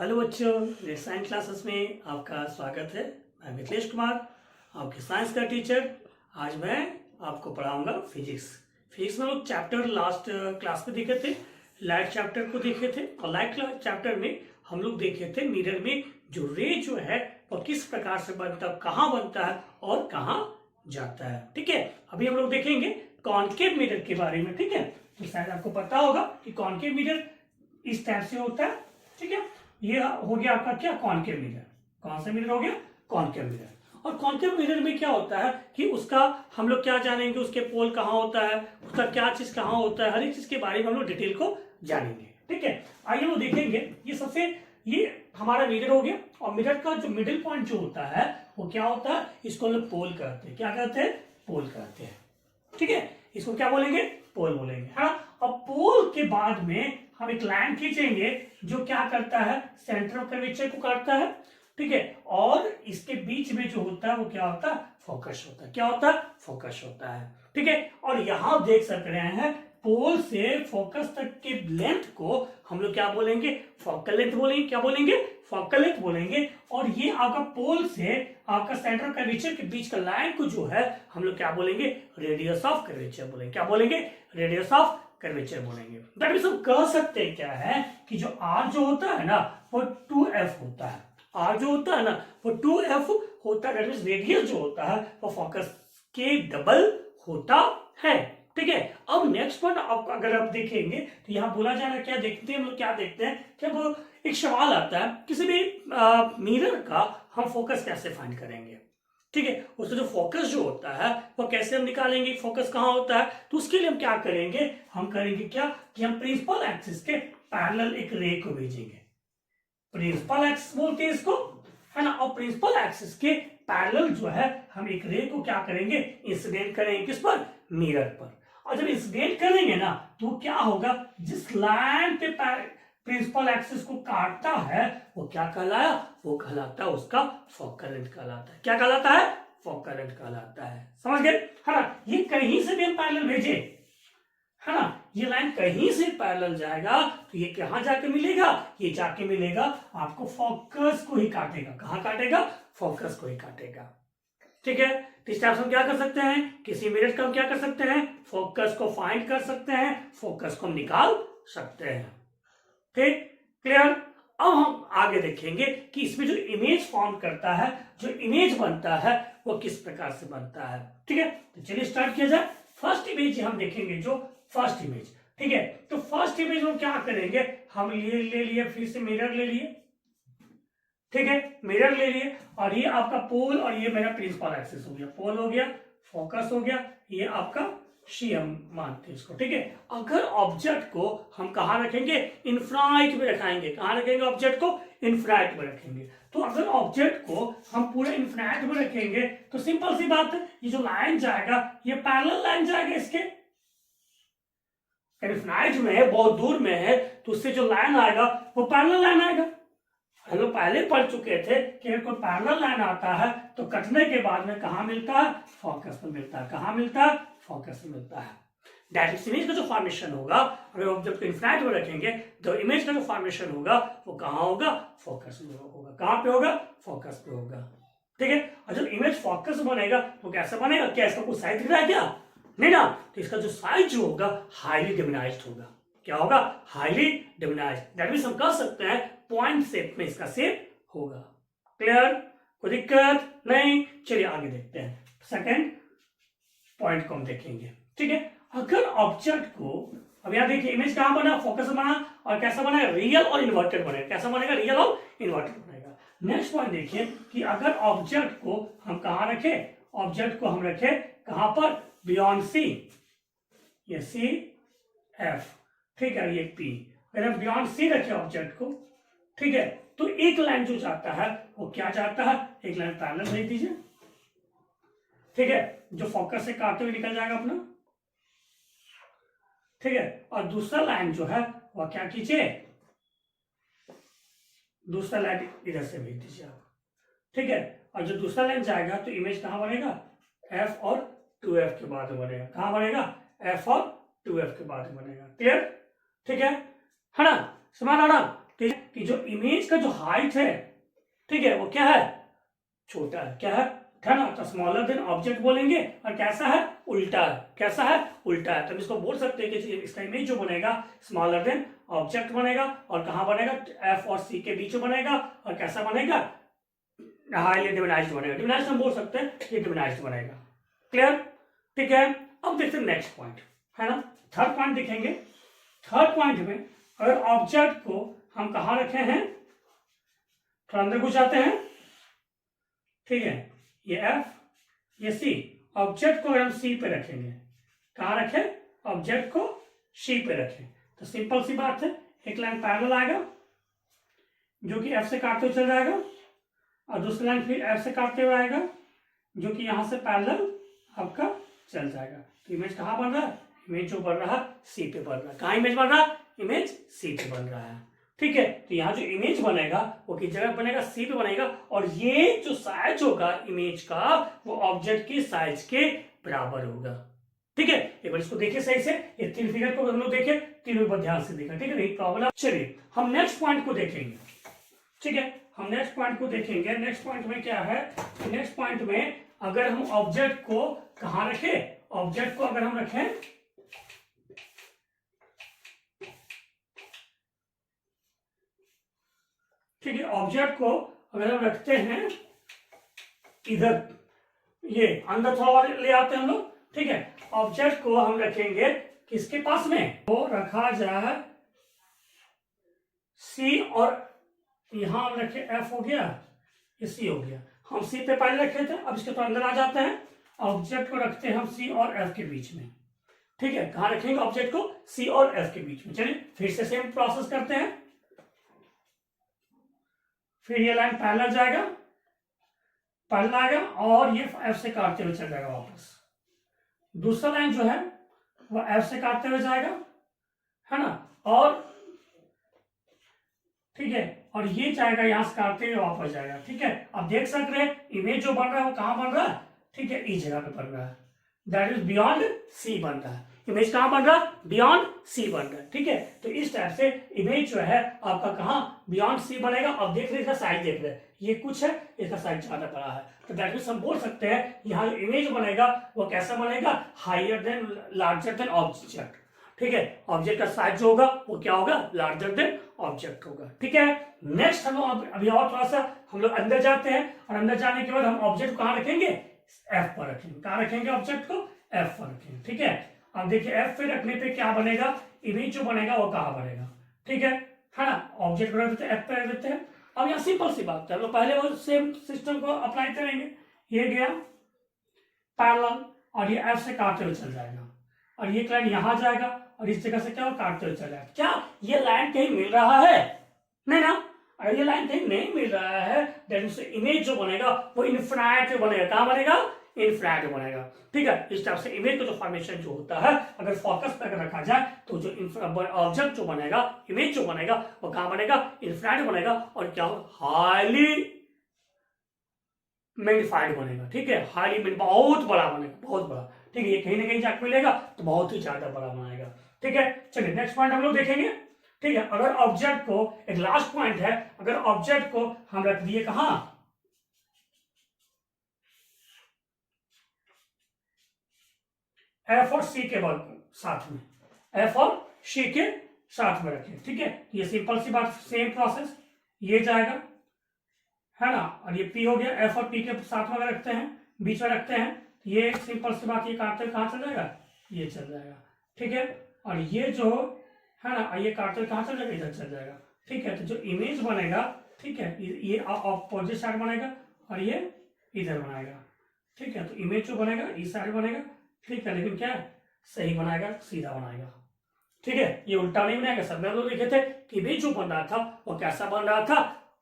Hello बच्चों, मेरे science classes में आपका स्वागत है। मैं मिथिलेश कुमार, आपके साइंस का टीचर। आज मैं आपको पढ़ाऊंगा फिजिक्स। फिजिक्स में लोग चैप्टर लास्ट क्लास में देखे थे, लाइट चैप्टर को देखे थे। और लाइट चैप्टर में हम लोग देखे थे मिरर में जो रे जो है वो किस प्रकार से बनता है, कहाँ बनता है और कहाँ जाता है। ठीक है, अभी हम लोग देखेंगे कॉनकेव मिरर के बारे में। ठीक है, तो शायद आपको पता होगा कि कॉनकेव मिरर इस टाइप से होता है। ठीक है, ये हो गया आपका क्या, कॉनकेव मिरर। कौन सा मिरर हो गया? Concave mirror. और कॉनकेव मिरर में क्या होता है कि उसका हम लोग क्या जानेंगे, उसके पोल कहाँ होता है, उसका क्या चीज कहाँ होता है, हर एक चीज के बारे में हम लोग डिटेल को जानेंगे। ठीक है, आइए वो देखेंगे। ये सबसे ये हमारा मिरर हो गया। और मिरर का जो मिडिल पॉइंट जो होता है वो क्या होता है, इसको हम लोग पोल कहते हैं। क्या कहते हैं? पोल कहते हैं। ठीक है, इसको क्या बोलेंगे? पोल बोलेंगे, है ना। अब पोल के बाद में हम एक लाइन खींचेंगे जो क्या करता है, सेंटर ऑफ कर्वेचर को काटता है। ठीक है, और इसके बीच में जो होता है वो क्या होता है? फोकस होता है। क्या होता है? फोकस होता है। ठीक है, और यहां देख सक रहे हैं पोल से फोकस तक के लेंथ को हम लोग क्या बोलेंगे? फोकल लेंथ बोलेंगे। क्या बोलेंगे? फोकल लेंथ बोलेंगे। और ये आपका पोल से आपका सेंटर ऑफ कर्वेचर के बीच का लाइन को जो है हम लोग क्या बोलेंगे? रेडियस ऑफ कर्वेचर बोलेंगे। क्या बोलेंगे? रेडियस ऑफ कर्वेचर बोलेंगे। दैट मींस हम कह सकते हैं क्या है कि जो आर जो होता है ना वो 2f होता है। आर जो होता है ना वो 2f होता है। दैट मींस रेडियस जो होता है वो फोकस के डबल होता है। ठीक है, अब नेक्स्ट पॉइंट अगर आप देखेंगे तो यहां बोला जा रहा है, क्या देखते हैं हम लोग, क्या देखते हैं कि वो एक सवाल आता है किसी भी मिरर का हम फोकस कैसे फाइंड करेंगे। ठीक है, उसका जो फोकस जो होता है वो कैसे हम निकालेंगे, फोकस कहां होता है। तो उसके लिए हम क्या करेंगे, हम करेंगे क्या कि हम प्रिंसिपल एक्सिस के पैरेलल एक रे को भेजेंगे। प्रिंसिपल एक्सिस बोलते हैं इसको, है ना। और प्रिंसिपल एक्सिस के पैरेलल जो है हम एक रे को क्या करेंगे, इंसिडेंट करेंगे। किस पर? मिरर पर। और जब इंसिडेंट करेंगे ना तो क्या होगा, जिस लाइन पे प्रिंसिपल एक्सिस को काटता है वो क्या कहलाया? वो कहलाता है उसका फोकल लेंथ कहलाता है। क्या कहलाता है? फोकल लेंथ कहलाता है। समझ गए, है ना। ये कहीं से भी हम पैरेलल भेजे, है ना, ये लाइन कहीं से पैरेलल जाएगा तो ये कहां जाके मिलेगा? ये जाके मिलेगा आपको फोकस को ही काटेगा। कहां काटेगा? फोकस को ही काटेगा। ठीक है, तो इस टाइप से हम क्या कर सकते हैं, किसी मिरर का हम क्या कर सकते हैं, फोकस को फाइंड कर सकते हैं, फोकस को हम निकाल सकते हैं। ठीक, क्लियर। अब हम आगे देखेंगे कि इसमें जो इमेज फॉर्म करता है, जो इमेज बनता है वो किस प्रकार से बनता है। ठीक है, तो चलिए स्टार्ट किया जाए। फर्स्ट इमेज हम देखेंगे, जो फर्स्ट इमेज। ठीक है, तो फर्स्ट इमेज हम क्या करेंगे, हम ले लिए फिर से मिरर ले लिए। ठीक है, मिरर ले लिए और ये आपका पोल और ये मेरा प्रिंसिपल एक्सिस हो गया। पोल हो गया, फोकस हो गया, ये आपका शी हम मानते हैं इसको। ठीक है, अगर ऑब्जेक्ट को हम कहां रखेंगे, इनफ्राइट में रखाएंगे। कहां रखेंगे ऑब्जेक्ट को? इनफ्राइट में रखेंगे। तो अगर ऑब्जेक्ट को हम पूरे इनफ्राइट में रखेंगे तो सिंपल सी बात है, ये जो लाइन जाएगा ये पैरेलल लाइन जाएगा इसके। इनफ्राइट में है, बहुत दूर में है, तो उससे जो लाइन आएगा वो पैरेलल लाइन आएगा। हम लोग पहले पढ़ चुके थे कि अगर कोई पैरेलल लाइन आता है तो कटने के बाद में कहां मिलता है? फोकस में मिलता है। कहां मिलता है? फोकस में मिलता है। डायरेक्ट इमेज का जो फॉर्मेशन होगा, अगर ऑब्जेक्ट को इनफ्राइट में रखेंगे तो इमेज का जो फॉर्मेशन होगा वो कहां होगा? फोकस में होगा। कहां पे होगा? फोकस पे होगा। ठीक है, और जब इमेज फोकस बनेगा तो कैसा बनेगा? क्या इसका कोई साइज दिख रहा है क्या? नहीं ना। तो इसका जो साइज जो होगा हाईली डिमिनाइज्ड होगा। क्या होगा? Highly diminished. दैट मींस हम कह सकते हैं पॉइंट शेप में इसका शेप होगा। क्लियर? कोई दिक्कत नहीं। चलिए आगे देखते हैं, सेकंड पॉइंट को हम देखेंगे। ठीक है, अगर ऑब्जेक्ट को, अब यहां देखिए इमेज कहां बना? फोकस बना। और कैसा बना? रियल और इन्वर्टेड बनेगा। कैसा बनेगा? रियल और इन्वर्टेड बनेगा। नेक्स्ट पॉइंट देखिए कि अगर ऑब्जेक्ट को हम कहां रखे, ऑब्जेक्ट को हम रखे कहां पर? बियॉन्ड सी, ये सी एफ, ठीक है, ये पी। अगर हम बियॉन्ड सी रखे ऑब्जेक्ट को, ठीक है, तो एक लाइन जो जाता है वो क्या जाता है? एक लाइन पैरेलल भेज दीजिए। ठीक है, जो फोकस से काटते हुए निकल जाएगा अपना। ठीक है, और दूसरा लाइन जो है वह क्या कीजिए, दूसरा लाइन इधर से भेज दीजिए आप। ठीक है, और जो दूसरा लाइन जाएगा तो इमेज कहां बनेगा? एफ और 2f के बाद में बनेगा। कहां बनेगा? एफ और 2f के बाद में बनेगा। क्लियर? ठीक है ना, समझ आ रहा? कि जो इमेज का जो हाइट है, ठीक है, वो क्या है, छोटा है, क्या है ना, तो स्मॉलर देन ऑब्जेक्ट बोलेंगे, और कैसा है, उल्टा है, कैसा है, उल्टा है। तो हम इसको बोल सकते हैं कि इसका इमेज जो बनेगा स्मॉलर देन ऑब्जेक्ट बनेगा, और कहाँ बनेगा, एफ और सी के बीच में बनेगा, और कैसा बनेगा, हाईली डिमिनाइज्ड बनेगा। डिमिनाइज्ड हम बोल सकते हैं, ये डिमिनाइज्ड बनेगा। क्लियर, ठीक है। अब देखते हैं नेक्स्ट पॉइंट, है ना, थर्ड पॉइंट देखेंगे। थर्ड पॉइंट में अगर ऑब्जेक्ट को हम कहाँ रखे हैं, थोड़ा अंदर घुस जाते हैं, ठीक है, ये एफ, ये सी, ऑब्जेक्ट को अगर हम सी पे रखेंगे, कहाँ रखें, ऑब्जेक्ट को सी पे रखें, तो सिंपल सी बात है, एक लाइन पैरेलल आएगा जो कि एफ से काटते हुए चल जाएगा, और दूसरी लाइन फिर एफ से काटते हुए आएगा जो कि यहां से पैरेलल आपका चल जाएगा। तो इमेज कहाँ बन रहा है, इमेज जो बन रहा है सी पे बन रहा है। कहाँ इमेज बन रहा है, इमेज सी पे बन रहा है, ठीक है। तो यहाँ जो इमेज बनेगा वो किस जगह बनेगा, सी पे बनेगा, और ये जो साइज होगा इमेज का वो ऑब्जेक्ट की साइज के बराबर होगा, ठीक है। एक बार इसको देखिए सही से, ये तीन फिगर को हम लोग देखे, तीनों पर ध्यान से देखा, ठीक है, नहीं प्रॉब्लम। चलिए हम नेक्स्ट पॉइंट को देखेंगे, ठीक है, हम नेक्स्ट पॉइंट को देखेंगे। नेक्स्ट पॉइंट में क्या है, नेक्स्ट पॉइंट में अगर हम ऑब्जेक्ट को कहां रखें, ऑब्जेक्ट को अगर हम रखें, ठीक है, ऑब्जेक्ट को अगर हम रखते हैं इधर, ये अंदर थोड़ा और ले आते हैं हम लोग, ठीक है, ऑब्जेक्ट को हम रखेंगे किसके पास में, वो रखा जाए सी, और यहां हम रखे एफ हो गया, ये सी हो गया। हम सी पे पहले रखे थे, अब इसके तो अंदर आ जाते हैं, ऑब्जेक्ट को रखते हैं हम सी और एफ के बीच में, ठीक है, कहां रखेंगे ऑब्जेक्ट को, सी और एफ के बीच में। चलिए फिर से सेम प्रोसेस करते हैं, फिर ये लाइन पैरेलल जाएगा, पैरेलल आएगा, और ये एफ से काटते हुए चल जाएगा वापस। दूसरा लाइन जो है वो एफ से काटते हुए जाएगा, है ना, और ठीक है, और ये जाएगा यहां से काटते हुए वापस जाएगा, ठीक है। अब देख सकते हैं इमेज जो बन रहा है वो कहां बन रहा है, ठीक है, इस जगह पे बन रहा है, दैट इज बियॉन्ड सी बन रहा है। इमेज कहां बन रहा है, बियॉन्ड सी बन रहा है, ठीक है। तो इस टाइप से इमेज जो है आपका कहां, बियॉन्ड सी बनेगा। अब देख रहे, इसका साइज देख रहे हैं, ये कुछ है, इसका साइज ज्यादा बड़ा है, तो दैट मींस हम बोल सकते हैं यहाँ जो इमेज बनेगा वो कैसा बनेगा, higher than, larger than object, ठीक है। ऑब्जेक्ट का साइज जो होगा वो क्या होगा, लार्जर देन ऑब्जेक्ट होगा, ठीक है। नेक्स्ट हम लोग अभी और थोड़ा सा हम लोग अंदर जाते हैं, और अंदर जाने के बाद हम ऑब्जेक्ट को कहां रखेंगे, एफ पर रखेंगे। कहां रखेंगे ऑब्जेक्ट को, एफ पर रखेंगे, ठीक है। अब देखिए एफ पे रखने पे क्या बनेगा, इमेज जो बनेगा वो कहां बनेगा, ठीक है ना, ऑब्जेक्ट रख देते हैं, एफ पे रख देते हैं। अब यहाँ सिंपल सी बात है, हम लोग पहले वो सेम सिस्टम को अप्लाई करेंगे, ये गया पैरेलल, और ये एफ से काटते हुए चल जाएगा, और ये लाइन यहां जाएगा, और इस जगह से क्या काटते हुए चल जाएगा। क्या ये लाइन कहीं मिल रहा है, नहीं ना, अगर ये लाइन कहीं नहीं मिल रहा है, दैट मींस इमेज जो बनेगा वो इनफिनाइट बनेगा, कहां बनेगा, इनफ्लैट बनेगा, ठीक है। इस टाइप से इमेज का जो फॉर्मेशन जो होता है, अगर फोकस पे अगर रखा जाए तो जो ऑब्जेक्ट जो बनेगा, इमेज जो बनेगा वो कहां बनेगा, इनफ्लैट बनेगा, और क्या हाईली मैग्नीफाइड बनेगा, ठीक है, हाईली बहुत बड़ा बनेगा, बहुत बड़ा, ठीक है। ये कहीं ना कहीं जाकर मिलेगा तो बहुत ही ज्यादा बड़ा बनाएगा, ठीक है। चलिए नेक्स्ट पॉइंट हम लोग देखेंगे, ठीक है। अगर ऑब्जेक्ट को, एक लास्ट पॉइंट है, अगर ऑब्जेक्ट को हम रख दिए कहां, एफ और सी के साथ में, एफ और सी के साथ में रखें, ठीक है। ये सिंपल सी बात, सेम प्रोसेस, ये जाएगा, है ना, और ये पी हो गया, एफ और पी के साथ में रखते हैं, बीच में रखते हैं, ये एक सिंपल सी बात, ये काटते हुए कहां चल जाएगा, ये चल जाएगा, ठीक है। और ये जो है ना, ये काटते हुए कहां चल जाएगा, इधर चल जाएगा, ठीक है। तो जो इमेज बनेगा, ठीक है, ये अपोजिट साइड बनेगा, और ये इधर बनाएगा, ठीक है। तो इमेज जो बनेगा इस साइड बनेगा, ठीक है, लेकिन क्या है, सही बनाएगा, सीधा बनाएगा, ठीक है, ये उल्टा नहीं बनाएगा। सब में लोग लिखे थे कि इमेज जो बन रहा था वो कैसा बन रहा था,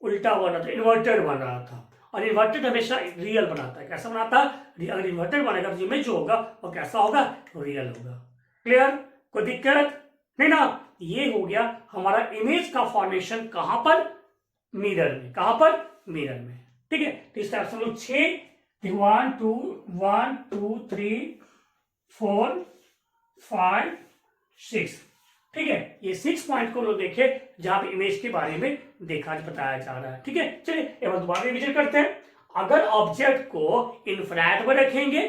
उल्टा बन रहा था, इन्वर्टेड बन रहा था, और इन्वर्टेड हमेशा रियल बनाता है, कैसा बनाता है, अगर इन्वर्टेड बनेगा तो इमेज जो होगा वो कैसा होगा, रियल होगा। क्लियर, कोई दिक्कत नहीं ना। ये हो गया हमारा इमेज का फॉर्मेशन, कहां पर, मिरर में, कहां पर, मिरर में, ठीक है। तो इस टाइप से हम लोग 6 1 2 3 4 5 6 ठीक है, ये 6 पॉइंट को लोग देखे जहां पे इमेज के बारे में देखा बताया जा रहा है। ठीक है, चलिए एक बार दोबारा रिवीजन करते हैं। अगर ऑब्जेक्ट को इन्फ्रारेड में रखेंगे,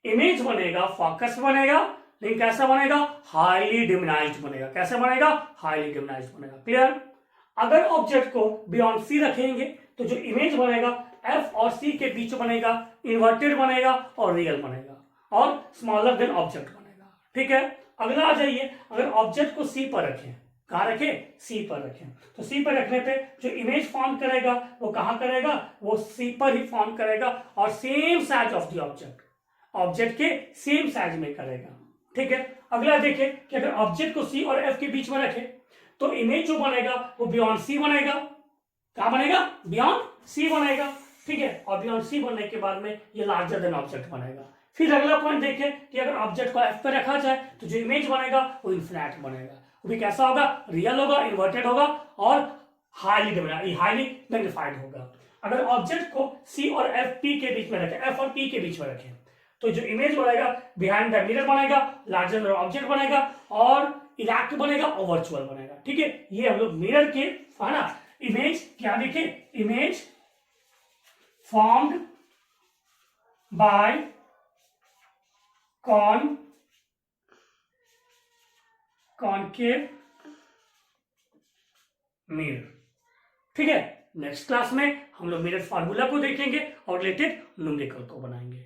इमेज बनेगा, फोकस बनेगा, लेकिन कैसा बनेगा? हाईली डिमिनाइज्ड बनेगा। कैसा बनेगा? हाईली डिमिनाइज्ड बनेगा। क्लियर? अगर ऑब्जेक्ट को बियॉन्ड सी रखेंगे तो जो इमेज बनेगा एफ और सी के बीच बनेगा, इन्वर्टेड बनेगा और रियल बनेगा और स्मॉलर देन ऑब्जेक्ट बनेगा। ठीक है, अगला आ जाइए। अगर ऑब्जेक्ट को सी पर रखें, कहां रखें? सी पर रखें, तो सी पर रखने पे जो इमेज फॉर्म करेगा वो कहां करेगा? वो सी पर ही फॉर्म करेगा और same size of the object, object के सेम साइज में करेगा। ठीक है, अगला देखें कि अगर ऑब्जेक्ट को सी और एफ के बीच में रखें तो इमेज जो बनेगा वो बियॉन्ड सी बनेगा। कहां बनेगा? बियॉन्ड सी बनेगा। ठीक है, और बियॉन्ड सी बनने के बाद में ये लार्जर देन ऑब्जेक्ट बनेगा। फिर अगला पॉइंट देखें कि अगर ऑब्जेक्ट को एफ पे रखा जाए तो जो इमेज बनेगा वो इन्फिनिट बनेगा। वो भी कैसा होगा? रियल होगा, इन्वर्टेड होगा और हाईली मैग्निफाइड होगा। अगर ऑब्जेक्ट को सी और एफ पी के बीच में रखें, एफ और पी के बीच में रखें, तो जो इमेज बनेगा बिहाइंड द मिरर बनेगा, लार्जर देन ऑब्जेक्ट बनेगा और इरेक्ट बनेगा और वर्चुअल बनेगा। ठीक है, ये हम लोग मिरर के है ना, इमेज क्या देखे? Image formed by concave mirror. ठीक है, नेक्स्ट क्लास में हम लोग मिरर फार्मूला को देखेंगे और रिलेटेड न्यूमेरिकल को बनाएंगे।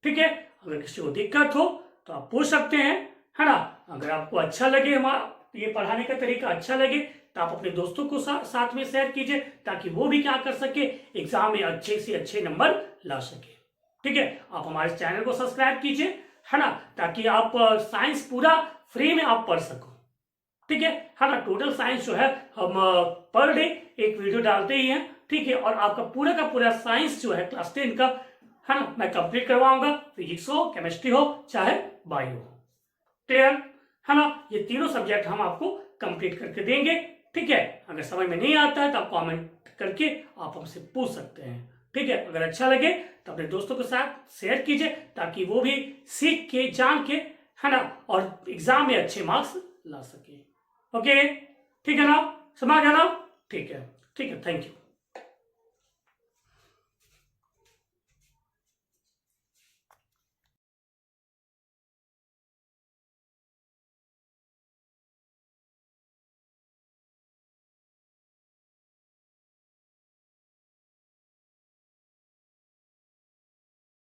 ठीक है, अगर किसी को दिक्कत हो तो आप पूछ सकते हैं, है ना। अगर आपको अच्छा लगे, हमारा ये पढ़ाने का तरीका अच्छा लगे तो आप अपने दोस्तों को साथ में शेयर कीजिए ताकि वो भी क्या कर सके? एग्जाम में अच्छे से अच्छे नंबर ला सके। ठीक है, आप हमारे चैनल को सब्सक्राइब कीजिए, है ना, ताकि आप साइंस पूरा फ्री में आप पढ़ सको। ठीक है ना, टोटल साइंस जो है हम पर डे एक वीडियो डालते ही हैं। ठीक है, और आपका पूरा का पूरा साइंस जो है क्लास 10 का, है ना, मैं कंप्लीट करवाऊंगा। फिजिक्स हो, केमिस्ट्री हो, चाहे बायो हो। क्लियर है ना, ये तीनों सब्जेक्ट हम आपको कंप्लीट करके देंगे। ठीक है, अगर समझ में नहीं आता है तो आप कमेंट करके आप हमसे पूछ सकते हैं। ठीक है, अगर अच्छा लगे तो अपने दोस्तों के साथ शेयर कीजिए ताकि वो भी सीख के, जान के, है ना, और एग्जाम में अच्छे मार्क्स ला सके। ओके, ठीक है ना, समझ गया ना? ठीक है, थैंक यू।